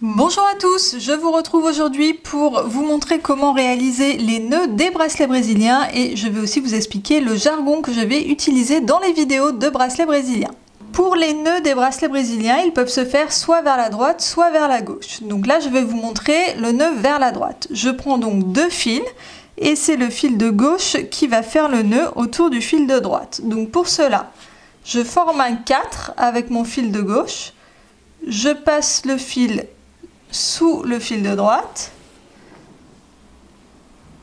Bonjour à tous, je vous retrouve aujourd'hui pour vous montrer comment réaliser les nœuds des bracelets brésiliens et je vais aussi vous expliquer le jargon que je vais utiliser dans les vidéos de bracelets brésiliens. Pour les nœuds des bracelets brésiliens, ils peuvent se faire soit vers la droite, soit vers la gauche. Donc là, je vais vous montrer le nœud vers la droite. Je prends donc deux fils et c'est le fil de gauche qui va faire le nœud autour du fil de droite. Donc pour cela, je forme un 4 avec mon fil de gauche, je passe le fil sous le fil de droite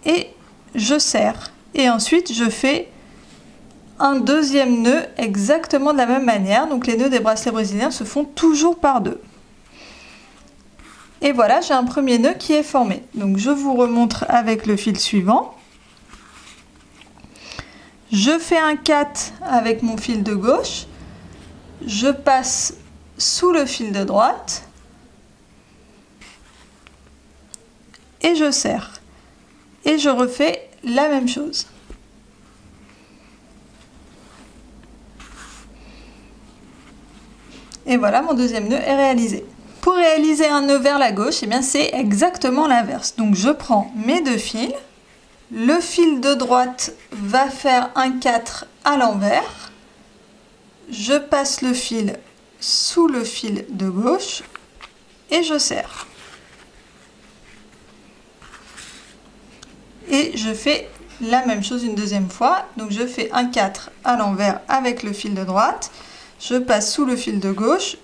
et je serre. Et ensuite, je fais un deuxième nœud exactement de la même manière. Donc les nœuds des bracelets brésiliens se font toujours par deux. Et voilà, j'ai un premier nœud qui est formé. Donc je vous remontre avec le fil suivant. Je fais un 4 avec mon fil de gauche. Je passe sous le fil de droite. Et je serre. Et je refais la même chose. Et voilà, mon deuxième nœud est réalisé. Pour réaliser un nœud vers la gauche, eh bien c'est exactement l'inverse. Donc je prends mes deux fils, le fil de droite va faire un 4 à l'envers, je passe le fil sous le fil de gauche et je serre. Et je fais la même chose une deuxième fois. Donc je fais un 4 à l'envers avec le fil de droite, je passe sous le fil de gauche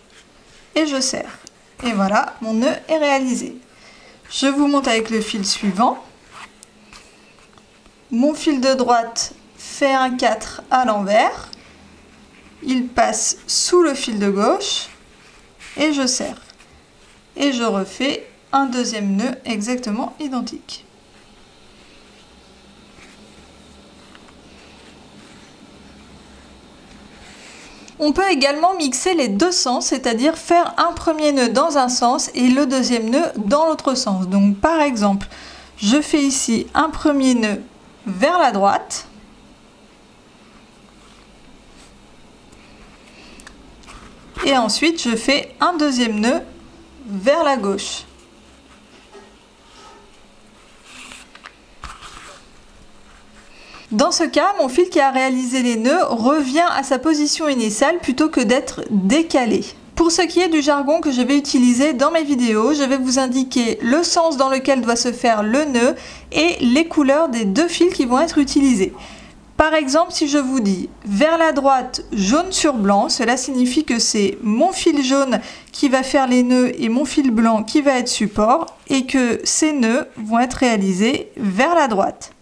et je serre. Et voilà, mon nœud est réalisé. Je vous montre avec le fil suivant. Mon fil de droite fait un 4 à l'envers, il passe sous le fil de gauche et je serre. Et je refais un deuxième nœud exactement identique. On peut également mixer les deux sens, c'est-à-dire faire un premier nœud dans un sens et le deuxième nœud dans l'autre sens. Donc par exemple, je fais ici un premier nœud vers la droite. Et ensuite, je fais un deuxième nœud vers la gauche. Dans ce cas, mon fil qui a réalisé les nœuds revient à sa position initiale plutôt que d'être décalé. Pour ce qui est du jargon que je vais utiliser dans mes vidéos, je vais vous indiquer le sens dans lequel doit se faire le nœud et les couleurs des deux fils qui vont être utilisés. Par exemple, si je vous dis vers la droite jaune sur blanc, cela signifie que c'est mon fil jaune qui va faire les nœuds et mon fil blanc qui va être support et que ces nœuds vont être réalisés vers la droite.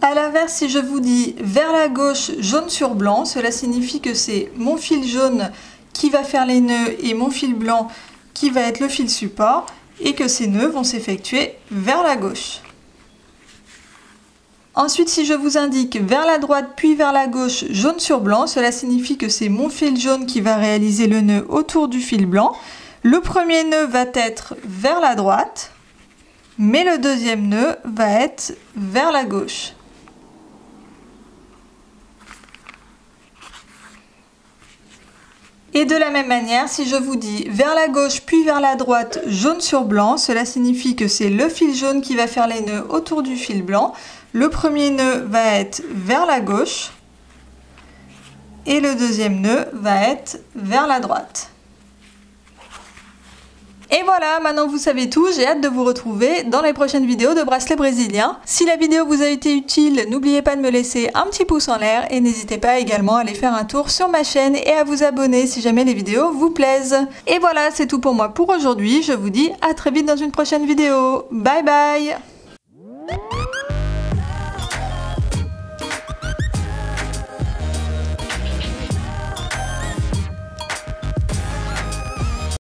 A l'inverse, si je vous dis vers la gauche jaune sur blanc, cela signifie que c'est mon fil jaune qui va faire les nœuds et mon fil blanc qui va être le fil support et que ces nœuds vont s'effectuer vers la gauche. Ensuite, si je vous indique vers la droite puis vers la gauche jaune sur blanc, cela signifie que c'est mon fil jaune qui va réaliser le nœud autour du fil blanc. Le premier nœud va être vers la droite, mais le deuxième nœud va être vers la gauche. Et de la même manière, si je vous dis vers la gauche puis vers la droite jaune sur blanc, cela signifie que c'est le fil jaune qui va faire les nœuds autour du fil blanc. Le premier nœud va être vers la gauche et le deuxième nœud va être vers la droite. Et voilà, maintenant vous savez tout, j'ai hâte de vous retrouver dans les prochaines vidéos de bracelets brésiliens. Si la vidéo vous a été utile, n'oubliez pas de me laisser un petit pouce en l'air et n'hésitez pas également à aller faire un tour sur ma chaîne et à vous abonner si jamais les vidéos vous plaisent. Et voilà, c'est tout pour moi pour aujourd'hui, je vous dis à très vite dans une prochaine vidéo. Bye bye!